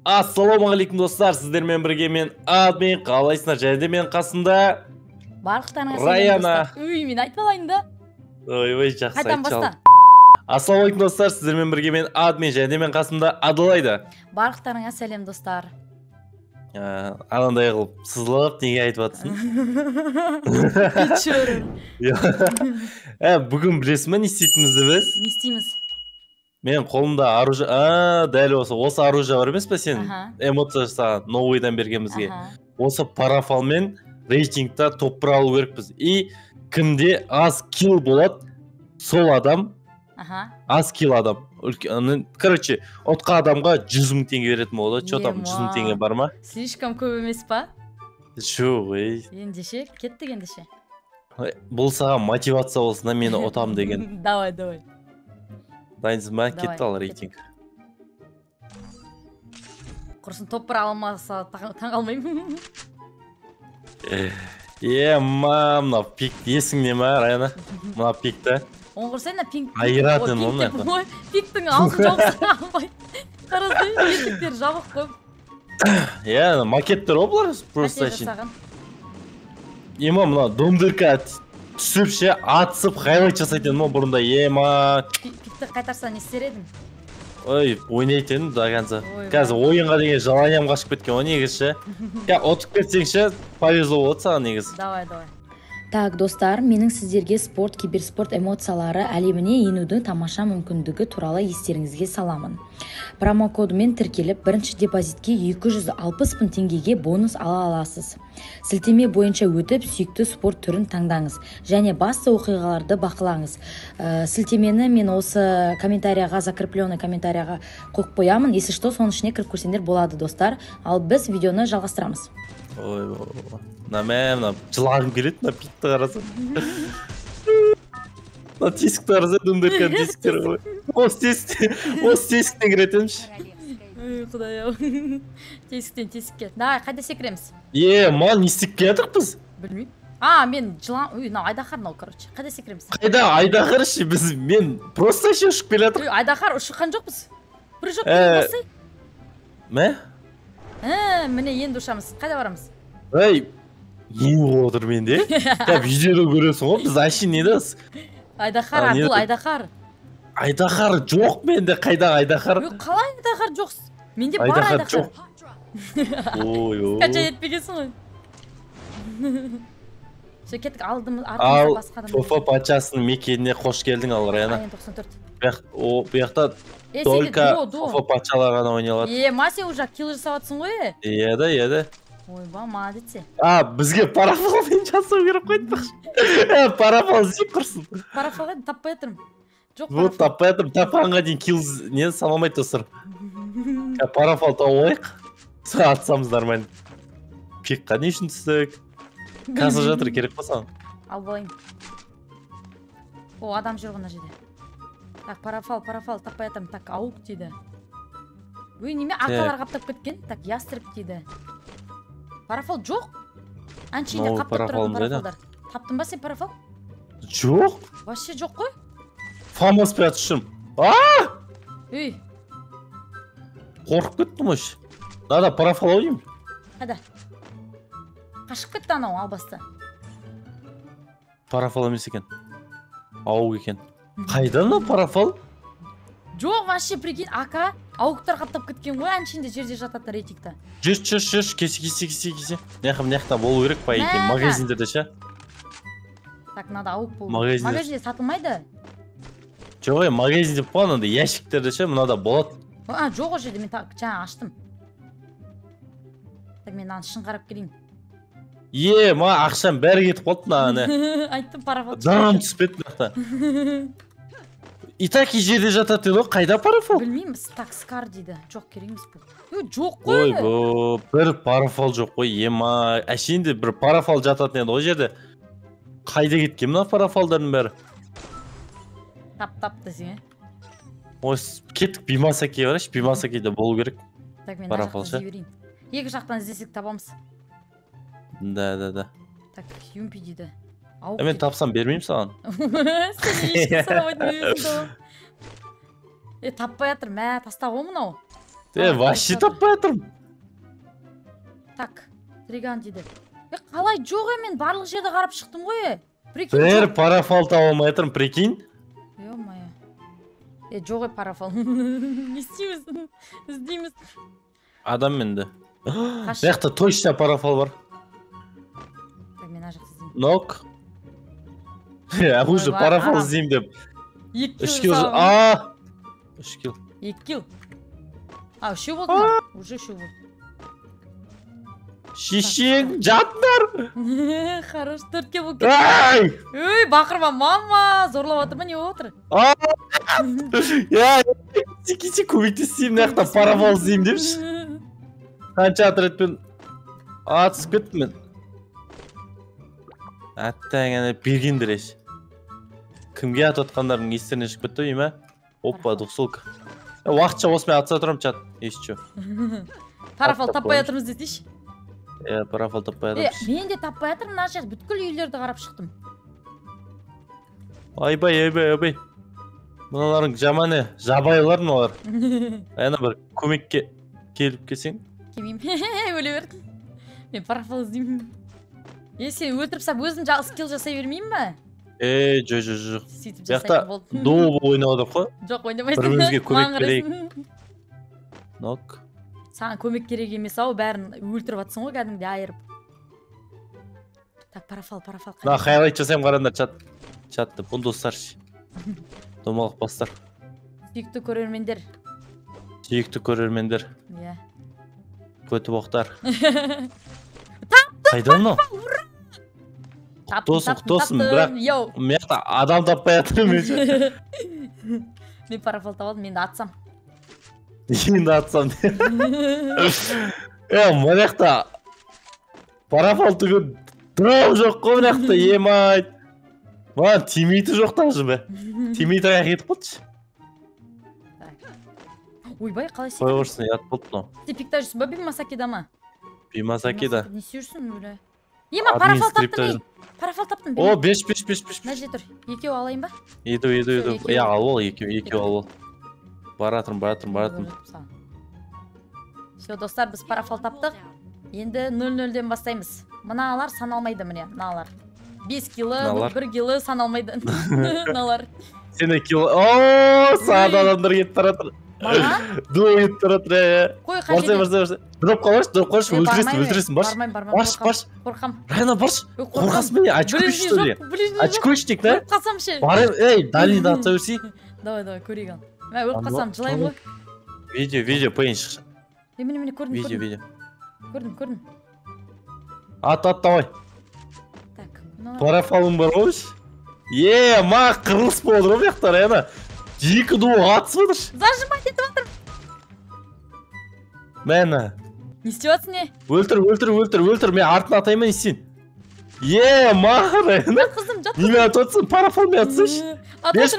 Ассалаумағалейкум достар, сіздермен бірге мен админ, қалайсыңдар? Және де мен қасында барлықтарыңа Раяна. Үй, мен айтып алайын да. Ой, жақсы Қайдан айтшы ал. баста. Ассалаумағалейкум достар, сіздермен бірге мен админ, және де мен қасында Адылайда. Барлықтарыңа сәлем достар. Анандай қылып сызылып неге айтып жатсың? Бүгін білесің ба не істейтінімізді біз? Не істейміз? Мен қолымда оружие, дәл осы оружие бар емес пе сен? Эмоция жасаған новыйдан бергенбізге. Осы парафалмен рейтингта топ-1 алу керекпіз. И кімде аз килл болады, сол адам аз килл адам. Короче, отқа адамға 100 000 теңге беретін болады. Че там 100 000 теңге бар ма? Слишком көп емес па? Жоқ, Ендеше, кеттік ендеше. Бұл саған мотивация болсын, мені отам деген. Давай. Дайынсың ба? Кетті ал рейтинг. Құрсын топ-1 алмаса таң қалмаймын. Мына пик есіңде ма, Раяна? Мына пикті. Оны құрсайна пик. Айыратын оны. Пиктің аузын жауып алмай. Қарасай, етіктер жабық қойып. Макеттер олар просто шын. Мына домдырка түсіп ше, атысып, хайлайт жасайтын ма бұрында, Пикті қайтарса не істер едің? Ойнайтын да қазір. Қазір ойынға деген жаланиям қашып кеткен, о негіз ше. Отып кетсең ше, повезло болады саған негіз. Давай. Так, достар, менің сіздерге спорт, киберспорт эмоциялары әлеміне енуді тамаша мүмкіндігі туралы естеріңізге саламын. Промокодымен тіркеліп, бірінші депозитке 260 000 теңгеге бонус ала аласыз. Сілтеме бойынша өтіп, сүйікті спорт түрін таңдаңыз және басты оқиғаларды бақылаңыз. Сілтемені мен осы комментарияға, закрепленный комментарияға қойып қоямын. Если что, соның ішіне кіріп көрсеңдер болады, достар. Ал біз видеоны жалғастырамыз. Мына жылағым келеді, мына питті қараса. Мына тесікті қараса, дөндіркен тесіктер ғой. Осы тесіктен кіретемші. Құдай-ау. Тесіктен. Давай, қайда секіреміз? Мал не істеп келатық біз? Білмеймін. Мен жылан... Айдахар нау, короче. Қайда секіреміз? Қайда Айдахар ше, мен просто ше ұшып келатық. Айдахар ұшыққан жоқпыз. Бір жоқ болмасай. Мә? Міне енді ұшамыз. Қайда барамыз? Ең отыр менде. Видеода көресің ғой, біз айшын недіз? Айдахар, Абдул, Айдахар. Айдахар жоқ менде, қайда Айдахар? Қалай Айдахар жоқсыз? Менде бар Айдахар. Қача етпегесің ғой. Кеттік алдым, артымызда басқа адам. Ал Тофа патшасының мекеніне қош келдің ал, Раяна. 94. Бұяқта только Тофа патшалар ғана ойналады. Масе уже килл жасаватсың ғой? Еді. Ойба, молодец. Бізге парафалмен жасау керек қойдық. Парафал зеп құрсын. Парафалға таппай атырым. Вот таппай атырым, тапқанға дейін килл не саламайды достар. Парафал тауып ойық. Сол атсамыз нормально. Пикқа не үшін түстік? Қазір жатыр, керек па саған? Ал болайын. Адам жүр ғына жерде. Так, парафал таппай атырым. Так, ауық дейді. Неме ақалар қаптап кеткен? Так, ястрып дейді. Парафал жоқ? Әншейінде қаптап тұратын парафалдар. Таптың ба сен парафал? Жоқ. Вообще жоқ қой? Фамас пе атышым. Қорқып кеттім өш. Надо парафал ойым. Қайда? Қашып кетті анау албасты. Парафал емес екен. Ауық екен. Қайда мына парафал? Жоқ, вообще прикинь, ака ауықтар қаптап кеткен ғой, әншейінде жерде жататын рейтингта. Жүр, кесе. Неқта болу керек па екен, магазиндерде ше? Так, надо ауық болу. Магазинде сатылмайды? Жоқ, магазинде болғанда ящиктерде ше, мынада болады. Жоқ о жерде, мен жаңа аштым. Так, мен шын қарап келейін. Ма ақшам бәрі кетіп қалды мына. Айттым, парафал. Дарам түсіп кетті мақта. И так и жерде жататын ғой, қайда парафал? Білмеймін, так скар дейді. Жоқ, кереміз бұл. Жоқ қой. Бір парафал жоқ қой, әшейінде бір парафал жататын еді ғой жерде. Қайда кеткен мына парафалдардың бәрі? Тап десең, кеттік Бимасаки бараш, Бимасакиде болу керек. Так, мен жақтан іздей берейін. Екі жақтан іздесек табамыз. Да. Так, Юмпи дейді. Мен тапсам бермеймін саған. Сен ешкі сұрамайтын өзің табам. Таппай атыр, таста ғой мұнау. Вообще таппай жатырмын. Так, триган дейді. Қалай жоқ мен барлық жерде қарап шықтым ғой. Бір парафал таба алмай жатырмын, прикинь. Ё-моё. Жоқ парафал. Не істейміз? Іздейміз. Адам менде. Жақта точно парафал бар. Мен ана жақта іздеймін. Нок. Уже парафал іздеймін деп. 2 кил. 3 кил. 2 кил. Үшеу болды ма? Уже үшеу болды. Шешең, жатыңдар. Хорош, 4 кил болып кетті. Өй, бақырма, мама, зорлап отыр ма, не отыр? Кеше көмектесейін, мына жақта парафал іздеймін депші. Қанша отрядпен атысып кеттім мен. Әттәң, бергендер еш. Кімге ат отқандардың естеріне шығып кетті дейм, ә? Опа, дұқсылка. Уақытша осымен атса тұрам чат, ешчі. Парафал таппай атырмыз десейші. Парафал таппай атырмыз. Мен де таппай атырмын, мына жақ бүткіл үйлерді қарап шықтым. Айбай. Мұналарың жаманы, жабайлар мұналар. Аяна бір көмекке келіп келсең. Келмеймін, өле бердім. Мен парафал іздеймін. Сен өлтіріп сап өзім скилл жасай бермеймін ба? Жоқ. Яқта доу ойнап отыр қой. Жоқ, ойнамайсың. Бірімізге көмек берейік. Нок. Саған көмек керек емес ау, бәрін өлтіріп атсың ғой, кәдімде айырып. Так, парафал. На, хайлайт жасайым қарандар чатты. Бұны достар ше. Домалық бастар. Сүйікті көрермендер. Иә. Көті боқтар. Қайдан но? Құттосын, бірақ меқта адам таппай атырым еше. Мен парафал табалдым, мен де атсам. Меқта парафал түгі дұрау жоқ қой меқта, емайд. Маған тимейті жоқ таңжы бе. Тимейті аяқ етіп бұлтшы. Ойбай, қалай сен? Қой орсын, ят бұлт но. Сен пикта жүрсің ба, Бимасакида ма? Бимасакида. Не жүрсің өлі? Ема, парафал таптым мен. Парафал таптым. О, беш. Мына же тұр. Екеу алайын ба? Еду. Ал ол, екеу ал ол. Баратырым. Все, достар, біз парафал таптық. Енді 0-0-ден бастаймыз. Мыналар саналмайды міне, мыналар. 5 килы, 1 килы саналмайды. Мыналар. Сені килы... Ооо, сағад адамдар кетіп таратыр. Маған? Дуа кетіп таратыр. Қой, қажет. Дұрып қалаш, өлтіресің, барш. Барш. Қорқам. Райна, барш. Қорқасың мені, очкуш, что ли? Очкушник, да? Өліп қалсам ше. Эй, дальныйда атса өрсей. Давай, көрейік ал. Мен өліп қалсам, жылайым ғой. Видео, пейін шықшы. Мені көрдім. Видео. Көрдім. Ат, давай. Так. Парафалым бар ғой. Ма, қырылыс болды ғой, яқтар, Райна. Екі дуы атысып отыр. Зажимай кетіп отыр. Мәні. Не істеватсың не? Өлтір, мен артын атаймын естен. Ма, Райна. Қызым, жат. Неме атып парафал мен атсыш. Беш.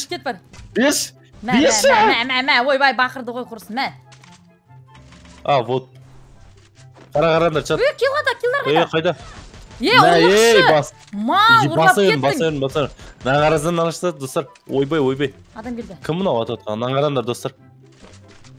Кет бар. Беш. Мә, ойбай, бақырды ғой құрсын, мә. Вот. Қарағарандар чат. Килдар қайда? Ұрлықшы. Ұрлап кеттің. Басайын. Нағараздан алышты, достар. Ойбай. Адам келді. Кім мұна атып отқан? Нағарандар, достар.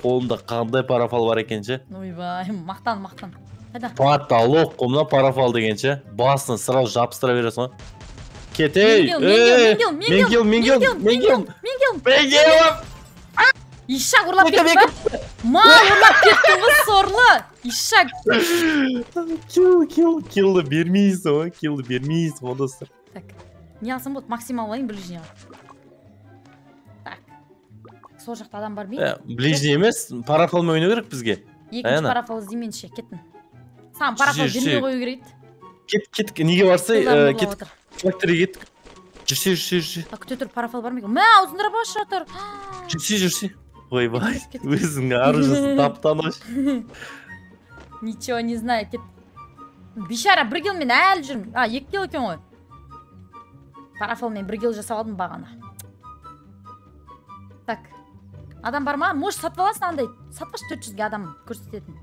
Қолымда қандай парафал бар екенше? Ойбай, мақтан. Қайда? Паталоқ қолымда парафал дегенше. Басын сырау жапыстыра бересің. Кетей! Мен кел! Ишак ұрлап кетті ба? Ұрлап кеттің ғой, сорлы! Ишак! Киллді бермейсің, достар. Так, не алсам болды? Максимал алайын, ближнеға. Так. Сол жақта адам бар бей? Ближне емес, парафалмен ойнау керек бізге. Екінші парафал іздеймен ше, кеттім. Саған парафал бермей қою керек. Кет, неге барсай, кет. Фактори кеттік. Жүрсе. Күте тұр, парафал бар ма екен? Мә, аузындыра баш жатыр. Жүрсе. Ойбай, өзің аружасын таптан ош. Ничего не знаю, кет. Бишара, 1 кил мен әлі жүрмін. 2 кил екен ғой. Парафал мен 1 кил жасап алдым бағана. Так. Адам бар ма? Может, сатып аласың андай. Сатпаш 400-ге адам көрсететін.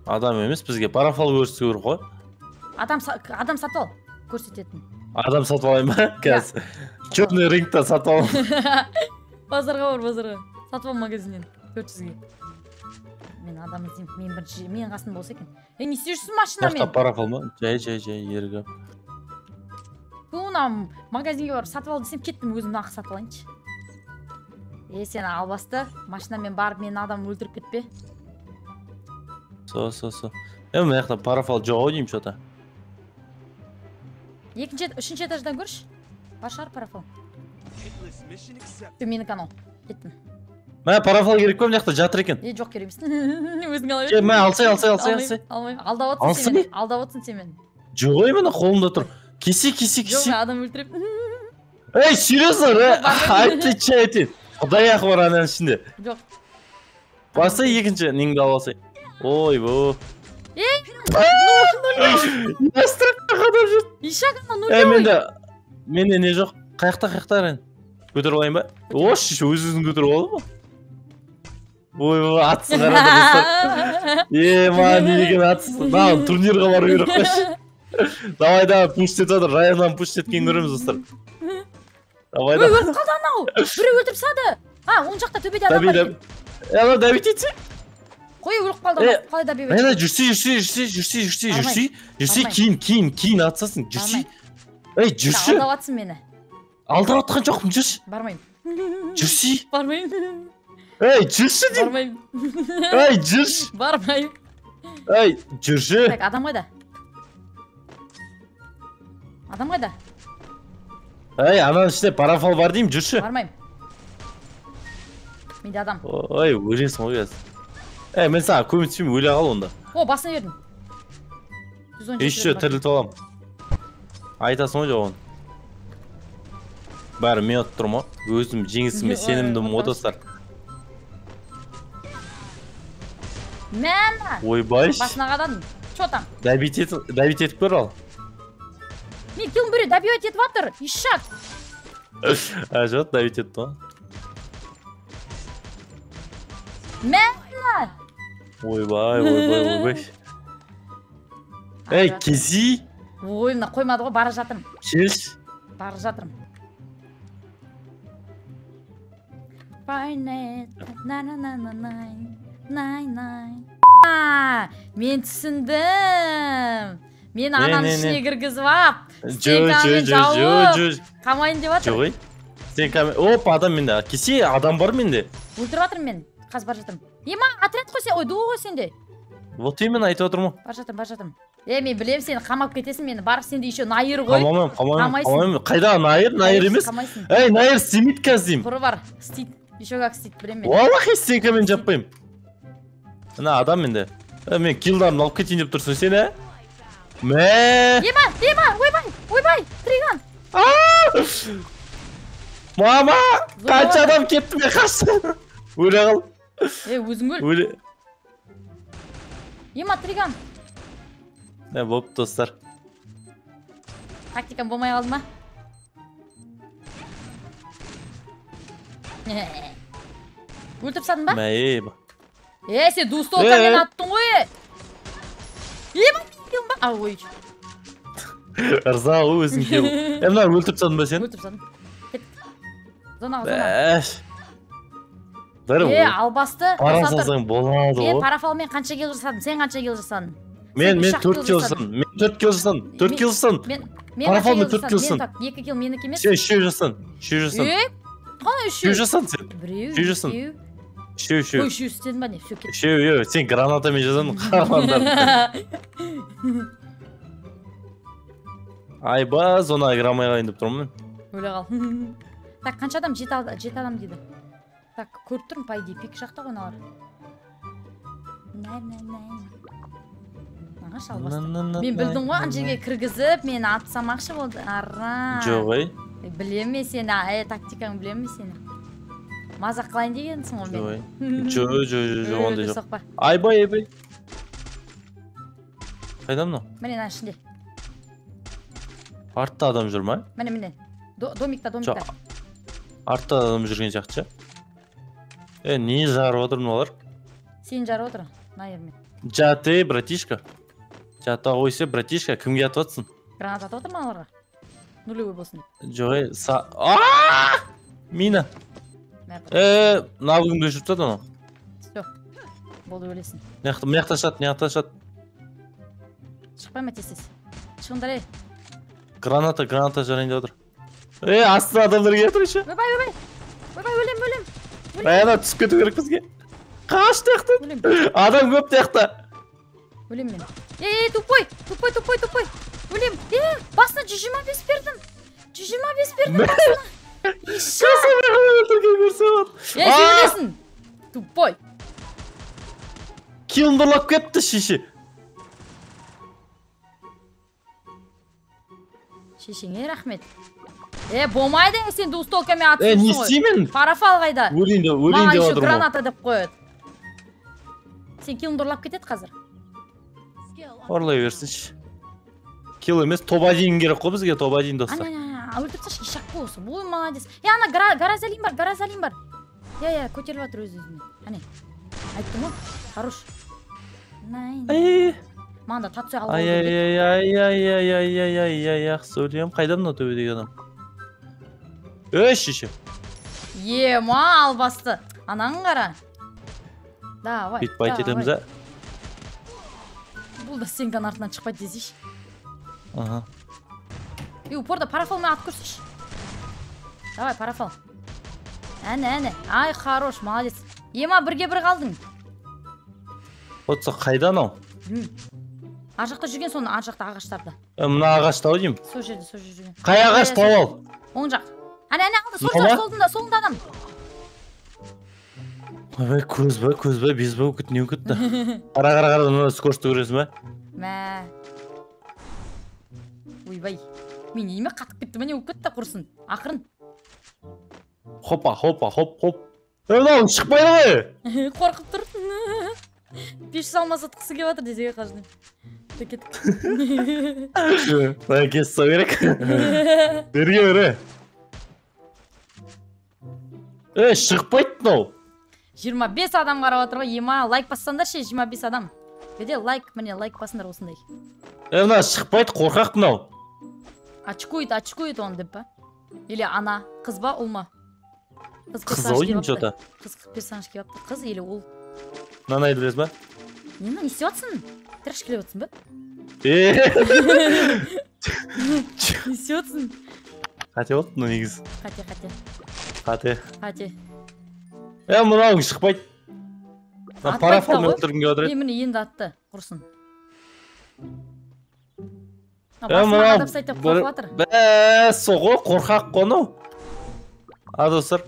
Адам емес, бізге парафал көрсету керек қой. Адам сатып ал, көрсететін. Адам сатып алайын ба? Қазір. Черный рингта сатып алайын. Базарға бар, базарға. сатып ал магазиннен 400-ге. Мен адам іздеймін. Мен бірінші, мен қасында болса екен. Не істеп жүрсің машинамен? Жақта парафал ма? Жай, ергі. Мына магазинге барып сатып ал десем, кеттім өзім ақы сатып алайыншы. Сен албасты, машинамен барып мен адам өлтіріп кетпе. Со. Мына жақта парафал жоқ деймін что-то. Үшінші этаждан көрші. Бар шығар парафал. Менің канал. Кеттім. Мә парафал керек пе, мына жақта жатыр екен. Жоқ керек емес. Өзің ала бер. Мә алсай. Алмайм. Алдап отырсың сен мені. Жоқ ей, міне қолымда тұр. Кесе. Жоқ, адам өлтіріп. Ей, серьезно, айтты. Құдай ақы бар ананың ішінде. Жоқ. Басы екінші неңді аласай. Ой, бо. Ястырып қадап жүр. Ишағына нулевой. Менде не жоқ. Қаяқта рен. Көтеріп алайын ба? Ош, өзіңіздің көтеріп алды ма? Ой, атысы қарады достар. Ма, не деген атысы. Маған турнирға бару керек қойшы. Давай, пуштет отыр. Районнан пуштет кейін көреміз достар. Давай. Ой, өліп қалды анау. Біреу өлтіріп сады. Оң жақта төбеде адам бар екен. Ана дәбит етсе. Қой, өліп қалды. Қалай дәбит етсе? Ана жүрсе, кейін атсасын. Жүрсе. Ей, жүрсе. Алдап атсын мені. Алдап атқан жоқпын, жүрші. Бармайым. Жүрсе. Бармайым. Ей, жүрші дейм. Бармайым. Ей, жүрші. Бармайым. Ей, жүрші. Так, адам қайда? Ей, ананың ішінде парафал бар дейм, жүрші. Бармайым. Менде адам. Ой, өлесің ғой қазір. Мен саған көмектеспеймін, өле қал онда. О, басына бердім. Еще тірілтіп алам. Айтасың ғой жоқ оны. Бәрі мен отып тұрмын. Өзім жеңісіме сенімдім ғой достар. Мәна! Ойбай. Басына қададым. Что там? Дәбит етіп көр ал. Мен кілін бүре дәбит етіп атыр. Ишак. Жоқ, дәбит етті ғой. Мәна! Ойбай. Ей, кези. Ой, мына қоймады ғой, бара жатырмын. Келші. Бара жатырмын. Мен түсіндім. Мен ананың ішіне кіргізіп ап. Стенкамен жауып. Қамайын деп атыр. Жоқ, стенкамен. Оп, адам менде. Кесе, адам бар менде. Өлтіріп атырмын мен. Қазір бара жатырмын. Отряд қой сен. Ой, дуы ғой сенде. Вот именно айтып отырмын. Бара жатырмын. Мен білем сені қамап кетесің мені. Барып сенде еще найыр ғой. Қамаймын. Қайда найыр? Найыр емес. Ей, найыр істемейді қазір деймін. Бұры бар. Істейді. Еще как істейді, білем мен. Олақи стенкамен жаппаймын. Мына адам менде. Мен килдарымды алып кетейін деп тұрсың сен, ә? Мә! Ойбай, триган. Мама! Қанша адам кетті мен қашты. Өле қал. Өзің өл. Триган. Болып достар. Тактикам болмай қалды ма? Өлтіріп садың ба? Сен дустолкамен аттың ғой. Ой. Ырза ғой өзің кел. Мына өлтіріп садың ба сен? Өлтіріп садым. Кет. Зонаға. Албасты. Пара салсаң болады ғой. Парафалмен қанша кел жасадың? Сен қанша кел жасадың? Мен 4 кел жасадым. 4 кел жасадым. Парафалмен 4 кел жасадым. 2 кел менікі емес. Сен 3 жасадың. 3 жасадың. Қана 3 жасадың сен. 3 жасадың. 3 істедің ба не? 3 сен гранатамен жасадың қармандар. Айба, зонаға кірамай қалайын деп тұрмын мен. Өле қал. Так, қанша адам? 7 адам дейді. Так, көріп тұрмын, по идее, пик жақта ғой налар. Ағаш албасты. Мен білдің ғой, ана жерге кіргізіп, мені атсамақшы болды. Жоқ, ай. Білем мен сені, тактиканы білем мен сені. Мазақ қылайын дегенсің ғой мен. Жоқ, ондай жоқ. Айбай. Қайда мынау? Міне, ана ішінде. Артта адам жүр ма? Міне. Домикта. Артта адам жүрген сияқты. Не жарып отыр мыналар? Сен жарып отыр, наверное. Жаты, братишка. Жата қойсы, братишка, кімге атып атсың? Гранат атып отыр маларға. Нулевой болсын деп. Жоқ, мина. навыгыңды өшіріп тастады анау. Все. Болды өлесің. Мияқта шат. Шықпай ма тез. Шығындар ей. Граната жарайын деп отыр. Астына адамдар келіп отыр еще. Ойбай, өлем. Ана түсіп кету керек бізге. Қаш таяқты. Адам көп таяқты. Өлем мен. Тупой. Өлем. Басына 125 бердім. 125 бердім басына. Сен өлесің. Тупой. Килімді ұрлап кетті шеше. Шешеңе рахмет. Болмайды сен двустолкамен атысың ғой. Не істеймін? Парафал қайда? Өлейін деп Маған еще отырмын. граната деп қояды. Сен килімді ұрлап кетеді қазір. Орлай берсінші. Кил емес, топ 1 керек қой бізге, топ 1 достар. Өлтіріп тасташы, ишак болсын. Ой, молодец. Ана гаразалин бар. Көтеріліп жатыр өз-өзіне. Әне. Айттым ғой. Хорош. Манда татсой алып алды. Сөйлем, қайда мына төбедегі адам? Шеше. Албасты. Анаң қара. Давай. Битбайт етеміз, ә? Бұл да сенген артынан шықпайды десейші. Ага. Упорда парафалмен ат көрсейші. Давай, парафал. Әне. Ай, хорош, молодец. Бірге бір қалдың. Отса қайда анау? Ар жақта жүрген соны, ар жақта ағаштарда. Мына ағашта ау деймін. Сол жерде жүрген. Қай ағаш тауып ал? Оң жақ. Әне алды, солында адам. Көз бе, без бе, не өкітті. Қара, мына скоршты көресің бе? Ойбай. Мен неме қатып кетті, мәне өкітті құрсын. Ақырын. Хопа. Мынау шықпайды ғой. Қорқып тұр. Пеш салмаса тұқсы кеп жатыр десеге қажды. Кес сау керек. Берге. Шықпайды мынау. 25 адам қарап отыр ғой. Лайк бассаңдар ше, 25 адам. Беде лайк басыңдар осындай. Мына шықпайды, қорқақ мынау. Очкует он деп па? Или ана, қыз ба, ұл ма? Қыз ойын жота. Қыз персонаж кеп апты. Қыз или ұл? Нанайды білез ба? Не істеп атсың? Тіршкілеп атсың ба? Не істеп атсың? Қате болды мұны негіз. Қате. Мынауың шықпайды. Парафалмен өлтіргенге отыр еді. Міне енді атты, құрсын. Соғы қорқақ қону. Достар.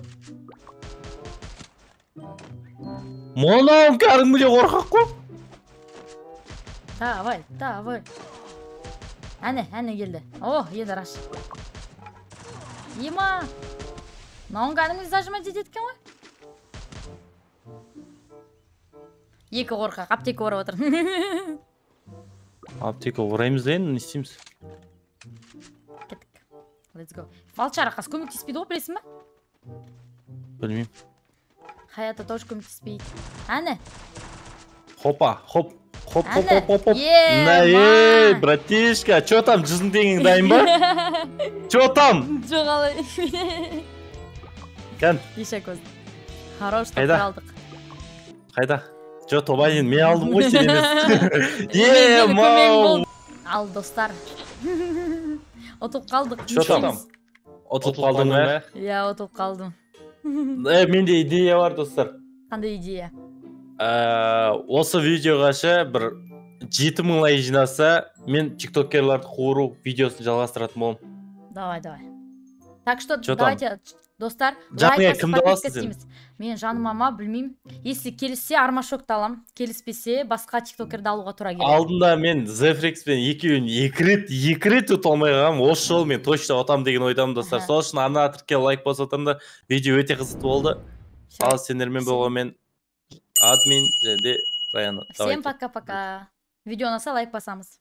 Мұнауым кәріңміле қорқақ қой. Давай. Әне келді. Енді раш. Мынауың кәріңміле зажыма жететкен ғой. Екі қорқақ, аптека орап отыр. Аптека ораймыз дейін, не істейміз? Кеттік. Let's go. Фалчар ақас көмектеспейді ғой, білесің ба? Білмейм. Хаята тоже көмектеспейді. Әне. Хоп. Ей, братишка, чё там, жүзін дегің дайын ба? Чё там? Жоқ алай. Кән? Ешек өз. Хорош топтар алдық. Қайда? Жо, тобайын, мен алдым ғой сен емес. Мау. Ал, достар. Отып қалдық. Чё там? Отып қалдың ба? Отып қалдым. Менде идея бар, достар. Қандай идея? Осы видеоға ше бір 7000 лайк жинаса, мен тиктокерларды қуыру видеосын жалғастыратын болам. Давай. Так что давайте, достар, лайк кімді аласың сен? Мен жаныма білмеймін. Если келіссе армашокты алам, келіспесе басқа тиктокерді алуға тура келеді. Алдында мен Зефрикспен екеуін екі рет ұта алмай қалғам. Осы жол мен точно отам деген ойдамын, достар. Сол үшін ана тірке лайк басатырмда. Видео өте қызықты болды. Ал сендермен болғанмен админ және Раяна. Всем пока-пока. Видео ұнаса лайк басамыз.